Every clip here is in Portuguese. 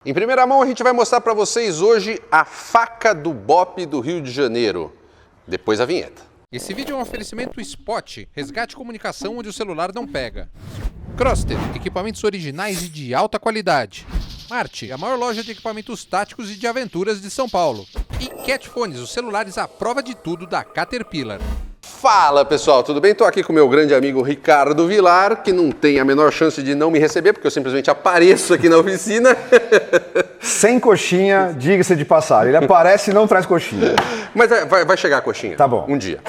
Em primeira mão, a gente vai mostrar para vocês hoje a faca do BOPE do Rio de Janeiro. Depois a vinheta. Esse vídeo é um oferecimento Spot, resgate comunicação onde o celular não pega. Croster, equipamentos originais e de alta qualidade. Marte, a maior loja de equipamentos táticos e de aventuras de São Paulo. E Catphones, os celulares à prova de tudo da Caterpillar. Fala pessoal, tudo bem? Estou aqui com o meu grande amigo Ricardo Vilar, que não tem a menor chance de não me receber, porque eu simplesmente apareço aqui na oficina. Sem coxinha, diga-se de passagem. Ele aparece e não traz coxinha. Mas vai chegar a coxinha. Tá bom. Um dia.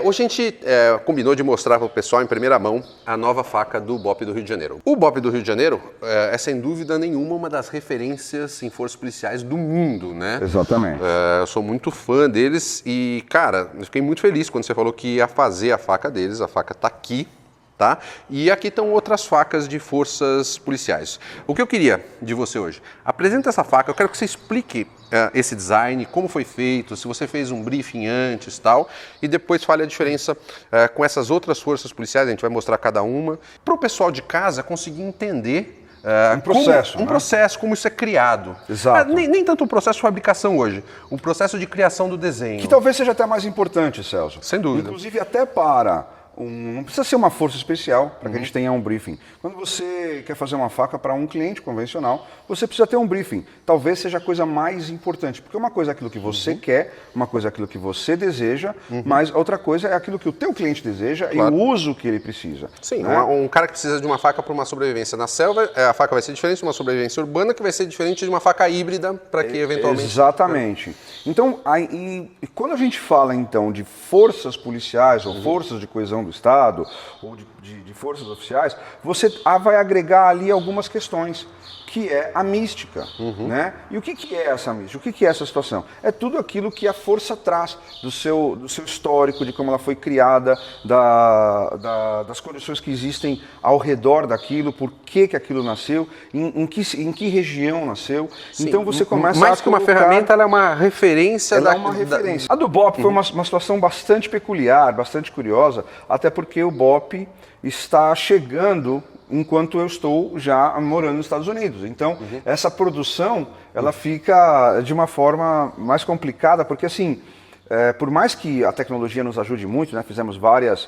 Hoje a gente combinou de mostrar para o pessoal em primeira mão a nova faca do BOPE do Rio de Janeiro. O BOPE do Rio de Janeiro é sem dúvida nenhuma uma das referências em forças policiais do mundo, né? Exatamente. Eu sou muito fã deles e, cara, eu fiquei muito feliz quando você falou que ia fazer a faca deles. A faca tá aqui. Tá? E aqui estão outras facas de forças policiais. O que eu queria de você hoje? Apresenta essa faca, eu quero que você explique esse design, como foi feito, se você fez um briefing antes tal, e depois fale a diferença com essas outras forças policiais, a gente vai mostrar cada uma, para o pessoal de casa conseguir entender um processo, como isso é criado. Exato. Nem tanto o processo de fabricação hoje, o processo de criação do desenho. Que talvez seja até mais importante, Celso. Sem dúvida. Inclusive até para... não precisa ser uma força especial para que a gente tenha um briefing. Quando você quer fazer uma faca para um cliente convencional, você precisa ter um briefing. Talvez seja a coisa mais importante, porque uma coisa é aquilo que você quer, uma coisa é aquilo que você deseja, mas outra coisa é aquilo que o teu cliente deseja e o uso que ele precisa. Sim, né? um cara que precisa de uma faca para uma sobrevivência na selva, a faca vai ser diferente de uma sobrevivência urbana, que vai ser diferente de uma faca híbrida, para que eventualmente... Exatamente. Então, e quando a gente fala então de forças policiais ou forças de coesão do Estado ou de forças oficiais, você vai agregar ali algumas questões, que é a mística, né? E o que é essa mística? O que é essa situação? É tudo aquilo que a força traz do seu histórico, de como ela foi criada, das condições que existem ao redor daquilo, por que aquilo nasceu, em que região nasceu. Sim. Então você começa mais que uma ferramenta, ela é uma referência. Ela é uma referência. A do BOPE foi uma situação bastante peculiar, bastante curiosa, até porque o BOPE está chegando enquanto eu estou já morando nos Estados Unidos. Então, essa produção, ela fica de uma forma mais complicada, porque assim, por mais que a tecnologia nos ajude muito, né, fizemos várias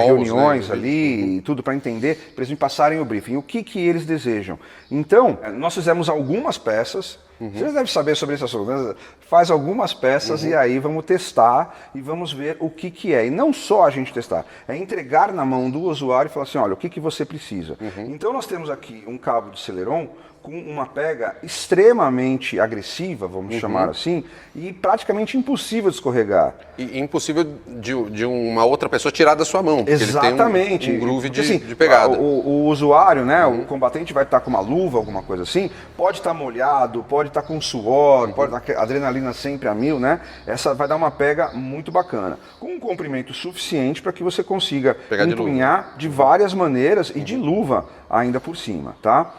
reuniões, né, ali e tudo para entender, para eles me passarem o briefing, o que eles desejam. Então, nós fizemos algumas peças. Você já deve saber sobre esse assunto, né? Faz algumas peças e aí vamos testar e vamos ver o que é. E não só a gente testar, é entregar na mão do usuário e falar assim, olha, o que você precisa. Então nós temos aqui um cabo de Celeron com uma pega extremamente agressiva, vamos chamar assim, e praticamente impossível de escorregar. E impossível de uma outra pessoa tirar da sua mão, porque exatamente. Ele tem um groove porque, assim, de pegada. O usuário, né, o combatente vai estar com uma luva, alguma coisa assim, pode estar molhado, pode estar com suor, pode estar adrenalina sempre a mil, né? Essa vai dar uma pega muito bacana, com um comprimento suficiente para que você consiga empunhar de várias maneiras e de luva ainda por cima, tá?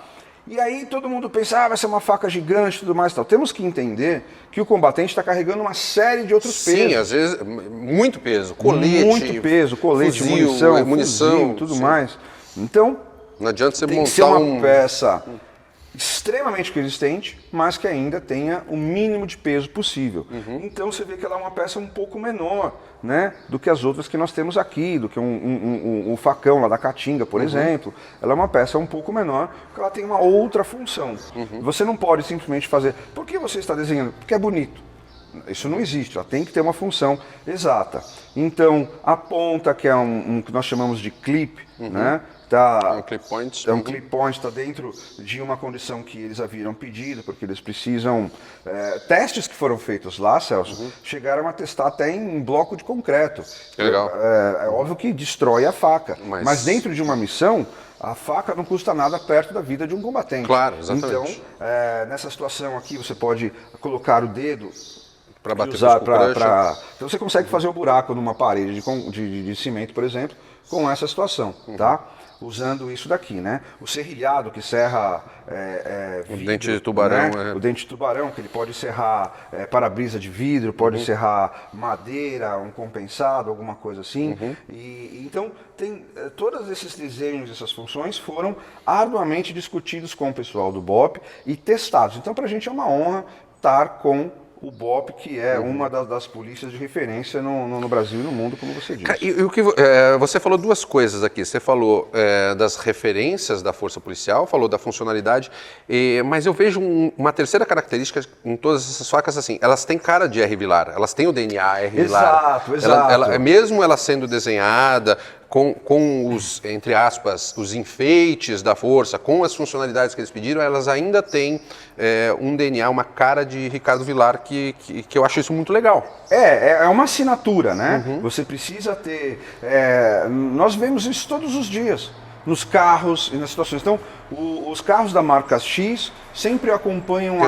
E aí todo mundo pensa, vai ser uma faca gigante e tudo mais e tal. Temos que entender que o combatente está carregando uma série de outros pesos. Sim, às vezes muito peso, colete. Muito peso, colete, fuzil, munição, fuzil, tudo mais. Então, não adianta você tem que ser uma peça extremamente resistente, mas que ainda tenha o mínimo de peso possível. Então você vê que ela é uma peça um pouco menor, né, do que as outras que nós temos aqui, do que um facão lá da Caatinga, por exemplo. Ela é uma peça um pouco menor, porque ela tem uma outra função. Você não pode simplesmente fazer, por que você está desenhando? Porque é bonito. Isso não existe, ela tem que ter uma função exata. Então, a ponta, que é um que nós chamamos de clip, né? É um clip point. É um clip point, está dentro de uma condição que eles haviam pedido, porque eles precisam... testes que foram feitos lá, Celso, chegaram a testar até em bloco de concreto. Legal. É óbvio que destrói a faca, mas dentro de uma missão, a faca não custa nada perto da vida de um combatente. Claro, exatamente. Então, nessa situação aqui, você pode colocar o dedo para bater então você consegue fazer um buraco numa parede de cimento, por exemplo, com essa situação, tá? usando isso daqui, né? O serrilhado que serra vidro, o dente de tubarão, né? O dente de tubarão, que ele pode serrar para-brisa de vidro, pode serrar madeira, um compensado, alguma coisa assim. E então todos esses desenhos, essas funções foram arduamente discutidos com o pessoal do BOP e testados. Então, para a gente é uma honra estar com o BOP, que é uma das polícias de referência no Brasil e no mundo, como você disse. E o que você falou duas coisas aqui. Você falou das referências da força policial, falou da funcionalidade, mas eu vejo uma terceira característica em todas essas facas, assim, elas têm cara de R. Vilar, elas têm o DNA R. Vilar. Exato. Mesmo ela sendo desenhada com os, entre aspas, os enfeites da força, com as funcionalidades que eles pediram, elas ainda têm um DNA, uma cara de Ricardo Vilar, que eu acho isso muito legal. É uma assinatura, né? Você precisa ter... nós vemos isso todos os dias, nos carros e nas situações. Então, os carros da marca X sempre acompanham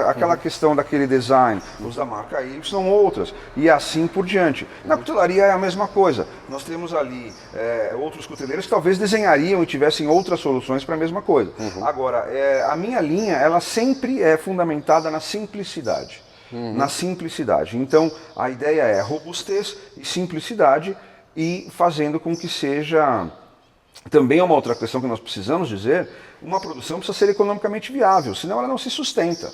aquela questão daquele design. Os da marca Y são outras, e assim por diante. Na cutelaria é a mesma coisa. Nós temos ali outros cuteleiros que talvez desenhariam e tivessem outras soluções para a mesma coisa. Agora, a minha linha, ela sempre é fundamentada na simplicidade. Na simplicidade. Então, a ideia é robustez e simplicidade, e fazendo com que seja... Também é uma outra questão que nós precisamos dizer, uma produção precisa ser economicamente viável, senão ela não se sustenta.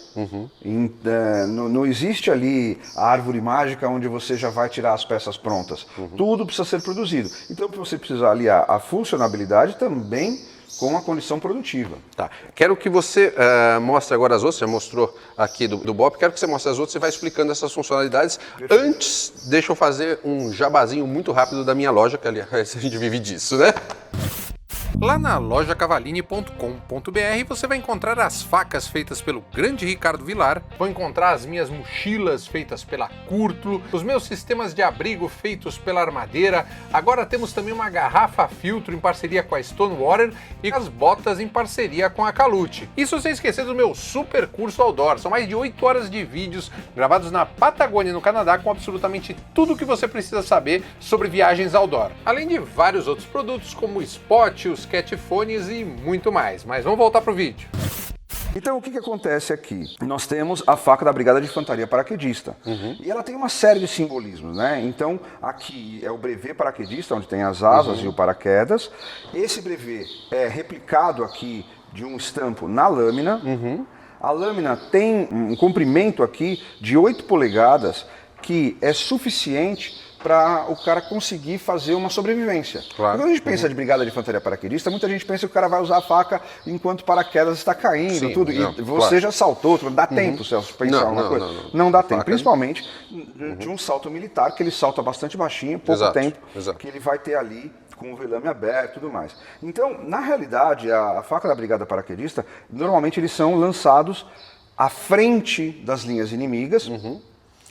Não existe ali a árvore mágica onde você já vai tirar as peças prontas. Tudo precisa ser produzido. Então você precisa aliar a funcionalidade também com a condição produtiva. Tá. Quero que você mostre agora as outras, você já mostrou aqui do BOP, quero que você mostre as outras e vai explicando essas funcionalidades. Perfeito. Antes, deixa eu fazer um jabazinho muito rápido da minha loja, que aliás a gente vive disso, né? Lá na lojacavaline.com.br você vai encontrar as facas feitas pelo grande Ricardo Vilar, vão encontrar as minhas mochilas feitas pela Curtulo, os meus sistemas de abrigo feitos pela Armadeira, agora temos também uma garrafa filtro em parceria com a Stonewater e as botas em parceria com a Calute. Isso sem esquecer do meu super curso outdoor, são mais de 8 horas de vídeos gravados na Patagônia, no Canadá, com absolutamente tudo o que você precisa saber sobre viagens outdoor. Além de vários outros produtos como o Spot, os catphones e muito mais. Mas vamos voltar para o vídeo. Então, o que acontece aqui? Nós temos a faca da Brigada de Infantaria Paraquedista. E ela tem uma série de simbolismos, né? Então, aqui é o brevet paraquedista, onde tem as asas e o paraquedas. Esse brevet é replicado aqui de um estampo na lâmina. A lâmina tem um comprimento aqui de 8 polegadas, que é suficiente para o cara conseguir fazer uma sobrevivência. Claro. Quando a gente pensa de Brigada de Infantaria Paraquedista, muita gente pensa que o cara vai usar a faca enquanto o paraquedas está caindo. Sim, tudo. não, E você já saltou, dá tempo, Celso, pensar uma coisa. Não dá tempo, principalmente de um salto militar, que ele salta bastante baixinho, pouco tempo, que ele vai ter ali com o velame aberto e tudo mais. Então, na realidade, a faca da Brigada Paraquedista, normalmente eles são lançados à frente das linhas inimigas.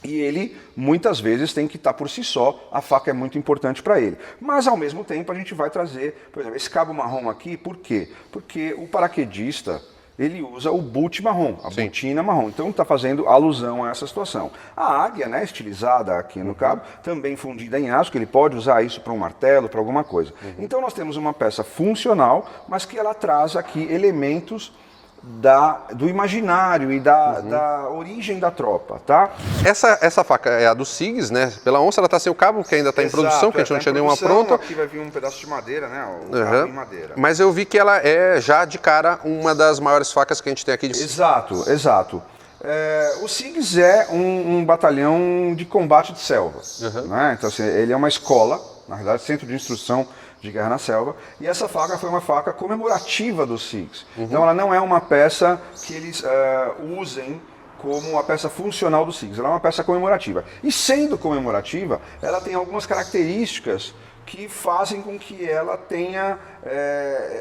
E ele, muitas vezes, tem que estar por si só, a faca é muito importante para ele. Mas, ao mesmo tempo, a gente vai trazer, por exemplo, esse cabo marrom aqui, por quê? Porque o paraquedista, ele usa o boot marrom, a botina marrom. Então, está fazendo alusão a essa situação. A águia, né, estilizada aqui no cabo, também fundida em aço, que ele pode usar isso para um martelo, para alguma coisa. Então, nós temos uma peça funcional, mas que ela traz aqui elementos do imaginário e da origem da tropa, tá? Essa faca é a do SIGs, né? Pela onça ela está sem o cabo, que ainda está em produção, que a gente não tinha nenhuma pronta. Aqui vai vir um pedaço de madeira, né? O cabo em madeira. Mas eu vi que ela é já de cara uma das maiores facas que a gente tem aqui. Exato. O SIGs é um batalhão de combate de selva, né? Então, assim, ele é uma escola, na verdade, centro de instrução de guerra na selva, e essa faca foi uma faca comemorativa dos SIGs. Então ela não é uma peça que eles usem como uma peça funcional dos SIGs, ela é uma peça comemorativa. E sendo comemorativa, ela tem algumas características que fazem com que ela tenha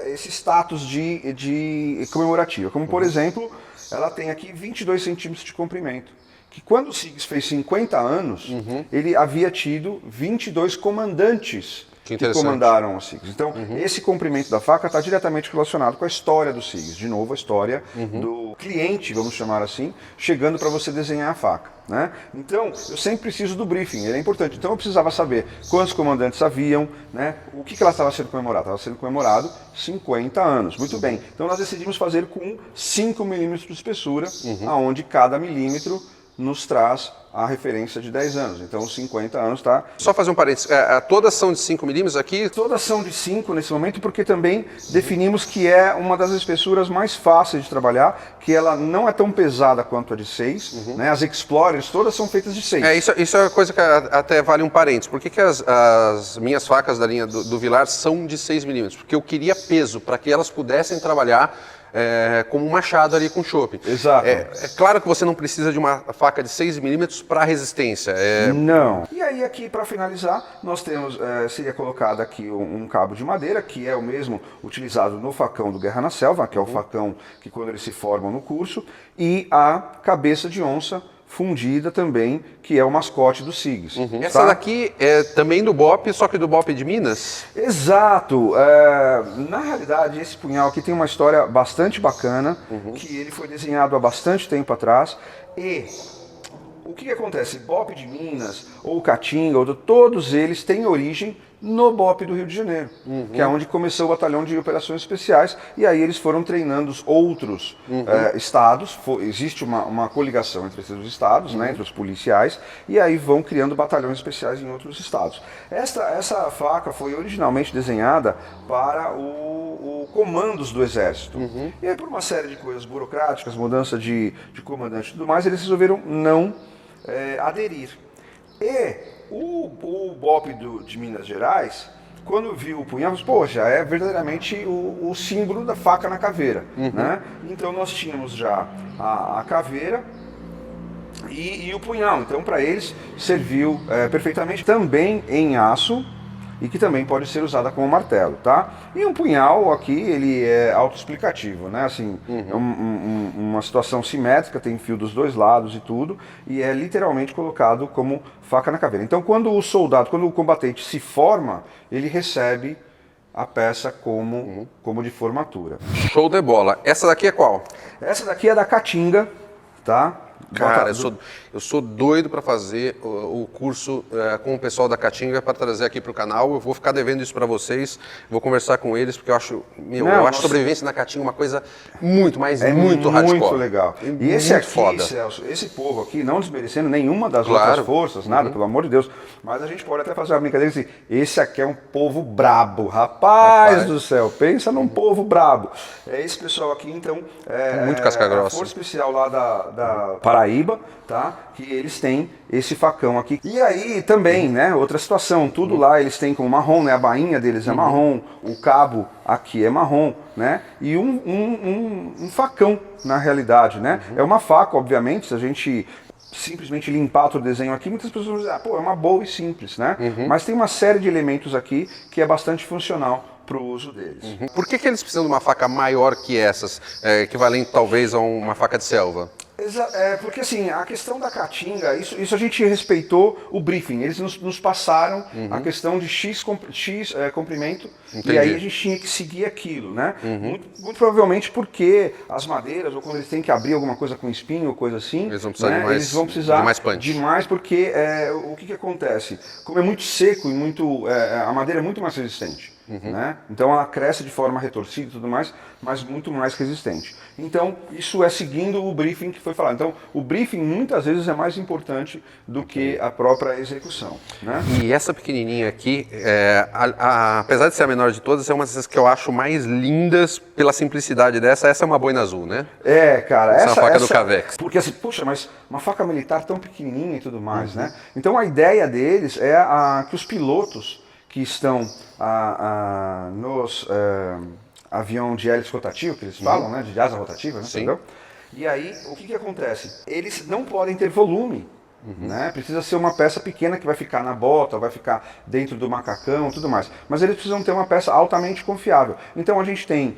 esse status de comemorativa. Como, por exemplo, ela tem aqui 22 centímetros de comprimento. Que quando o SIGs fez 50 anos, ele havia tido 22 comandantes Que comandaram os SIGs. Então, esse comprimento da faca está diretamente relacionado com a história dos SIGs. De novo, a história do cliente, vamos chamar assim, chegando para você desenhar a faca. Né? Então, eu sempre preciso do briefing, ele é importante. Então, eu precisava saber quantos comandantes haviam, né? O que ela estava sendo comemorada? Estava sendo comemorado 50 anos. Muito bem. Então, nós decidimos fazer com 5 milímetros de espessura, aonde cada milímetro nos traz a referência de 10 anos. Então, 50 anos está... Só fazer um parênteses, todas são de 5 milímetros aqui? Todas são de 5 nesse momento, porque também definimos que é uma das espessuras mais fáceis de trabalhar, que ela não é tão pesada quanto a de 6. Né? As Explorers todas são feitas de 6. Isso é uma coisa que até vale um parênteses. Por que as minhas facas da linha do Vilar são de 6 milímetros? Porque eu queria peso, para que elas pudessem trabalhar como um machado ali com chope. Exato. É claro que você não precisa de uma faca de 6 milímetros para resistência. Não. E aí aqui, para finalizar, nós temos, seria colocado aqui um cabo de madeira, que é o mesmo utilizado no facão do Guerra na Selva, que é o facão que quando eles se formam no curso, e a cabeça de onça fundida também, que é o mascote dos SIGs. Essa daqui é também do BOP, só que do BOP de Minas? Exato. Na realidade, esse punhal aqui tem uma história bastante bacana, que ele foi desenhado há bastante tempo atrás, e o que acontece? BOP de Minas, ou Caatinga, todos eles têm origem no BOP do Rio de Janeiro, que é onde começou o Batalhão de Operações Especiais, e aí eles foram treinando os outros estados. Existe uma coligação entre esses estados, né, entre os policiais, e aí vão criando batalhões especiais em outros estados. Essa faca foi originalmente desenhada para o comandos do Exército. E aí, por uma série de coisas burocráticas, mudança de comandante e tudo mais, eles resolveram não aderir. E o BOP de Minas Gerais, quando viu o punhal, poxa, é verdadeiramente o símbolo da faca na caveira. Né? Então nós tínhamos já a caveira e o punhal. Então para eles serviu perfeitamente, também em aço, e que também pode ser usada como martelo, tá? E um punhal aqui, ele é autoexplicativo, né? Assim, é uma situação simétrica, tem fio dos dois lados e tudo, e é literalmente colocado como faca na caveira. Então, quando o combatente se forma, ele recebe a peça como de formatura. Show de bola. Essa daqui é qual? Essa daqui é da Caatinga, tá? Cara, eu sou doido para fazer o curso com o pessoal da Caatinga para trazer aqui para o canal. Eu vou ficar devendo isso para vocês, vou conversar com eles, porque eu acho sobrevivência na Caatinga uma coisa muito hardcore. Muito legal. E esse aqui, foda. Celso, esse povo aqui, não desmerecendo nenhuma das outras forças, nada, pelo amor de Deus, mas a gente pode até fazer uma brincadeira assim, esse aqui é um povo brabo, rapaz do céu, pensa num povo brabo. É esse pessoal aqui, então, muito casca-grossa. A força especial lá da Paraíba, tá? Que eles têm esse facão aqui. E aí também, né, outra situação, tudo lá eles têm com marrom, né, a bainha deles é marrom, o cabo aqui é marrom, né, e um facão na realidade, né. É uma faca, obviamente, se a gente simplesmente limpar outro desenho aqui, muitas pessoas vão dizer, pô, é uma boa e simples, né, mas tem uma série de elementos aqui que é bastante funcional para o uso deles. Por que eles precisam de uma faca maior que essas, equivalente talvez a uma faca de selva? Porque assim, a questão da Caatinga, isso a gente respeitou o briefing, eles nos passaram a questão de X comprimento. Entendi. E aí a gente tinha que seguir aquilo, né? Muito provavelmente porque as madeiras, ou quando eles têm que abrir alguma coisa com espinho ou coisa assim, eles vão precisar, né, eles vão precisar de mais punch. Demais, porque o que acontece? Como é muito seco e a madeira é muito mais resistente. Né? Então ela cresce de forma retorcida e tudo mais, mas muito mais resistente. Então isso é seguindo o briefing que foi falado. Então o briefing muitas vezes é mais importante do que a própria execução. Né? E essa pequenininha aqui, apesar de ser a menor de todas, é uma dessas que eu acho mais lindas pela simplicidade dessa. Essa é uma boina azul, né? Cara, essa é uma faca do Cavex. Porque assim, puxa, mas uma faca militar tão pequenininha e tudo mais, né? Então a ideia deles é que os pilotos que estão nos avião de hélice rotativo, que eles falam, né, de asa rotativa, né, entendeu? E aí, o que acontece? Eles não podem ter volume Né? Precisa ser uma peça pequena que vai ficar na bota, vai ficar dentro do macacão, tudo mais. Mas eles precisam ter uma peça altamente confiável. Então a gente tem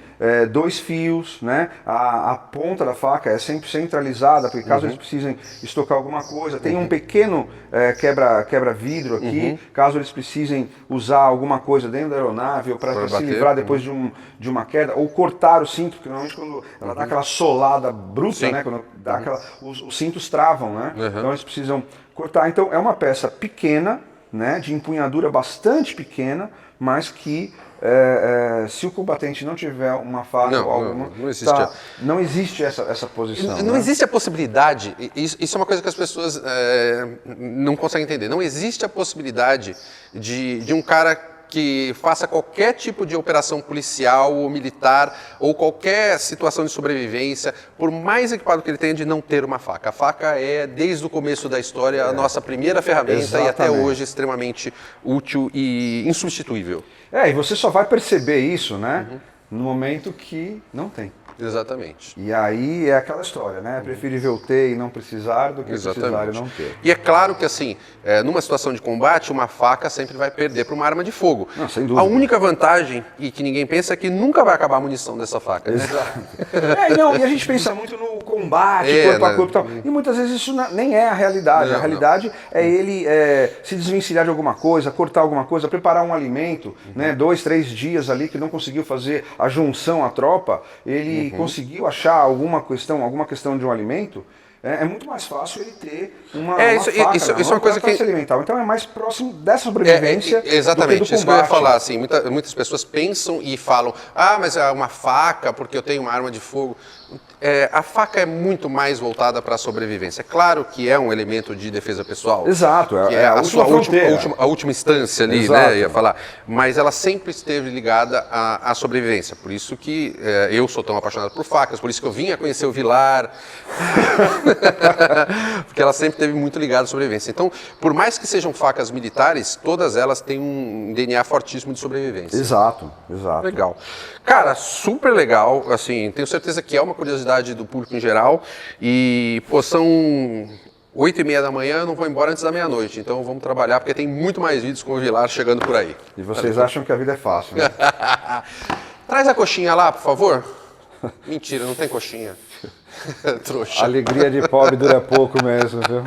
2 fios, né? A ponta da faca é sempre centralizada, porque caso eles precisem estocar alguma coisa, tem um pequeno quebra-vidro aqui, caso eles precisem usar alguma coisa dentro da aeronave ou para se livrar depois de uma queda, ou cortar o cinto, porque normalmente quando ela dá aquela solada bruta, né? Quando dá os cintos travam, né? Então eles precisam cortar. Então é uma peça pequena, né, de empunhadura bastante pequena, mas que se o combatente não tiver uma faca ou alguma, não existe essa posição. Não existe a possibilidade, isso é uma coisa que as pessoas não conseguem entender, não existe a possibilidade de um cara que faça qualquer tipo de operação policial ou militar ou qualquer situação de sobrevivência, por mais equipado que ele tenha, de não ter uma faca. A faca é, desde o começo da história, a nossa primeira ferramenta e até hoje extremamente útil e insubstituível. E você só vai perceber isso, né, no momento que não tem. Exatamente. E aí é aquela história, né? É preferível ter e não precisar do que precisar e não ter. E é claro que, assim, numa situação de combate, uma faca sempre vai perder para uma arma de fogo. Não, sem dúvida. A única vantagem, e que ninguém pensa, é que nunca vai acabar a munição dessa faca. Né? Exato. E a gente pensa muito no combate, corpo a corpo e tal. E muitas vezes isso nem é a realidade. A realidade é ele se desvencilhar de alguma coisa, cortar alguma coisa, preparar um alimento, né? 2, 3 dias ali que não conseguiu fazer a junção à tropa, ele conseguiu achar alguma questão de um alimento, é muito mais fácil ele ter uma faca isso é uma coisa que se alimentar. Então é mais próximo dessa sobrevivência exatamente, do que do isso que eu ia combate. falar. Assim, muitas pessoas pensam e falam, mas é uma faca porque eu tenho uma arma de fogo. A faca é muito mais voltada para a sobrevivência. É claro que é um elemento de defesa pessoal. Exato, que é a sua fronteira. última instância ali, né? Ia falar. Mas ela sempre esteve ligada à sobrevivência. Por isso que eu sou tão apaixonado por facas, por isso que eu vim a conhecer o Vilar. Porque ela sempre esteve muito ligada à sobrevivência. Então, por mais que sejam facas militares, todas elas têm um DNA fortíssimo de sobrevivência. Exato. Legal. Cara, super legal, assim, tenho certeza que é uma curiosidade do público em geral e, são 8h30 da manhã, eu não vou embora antes da meia-noite, então vamos trabalhar porque tem muito mais vídeos com o Vilar chegando por aí. E vocês acham que a vida é fácil, né? Traz a coxinha lá, por favor. Mentira, não tem coxinha. Trouxa. A alegria de pobre dura pouco mesmo, viu?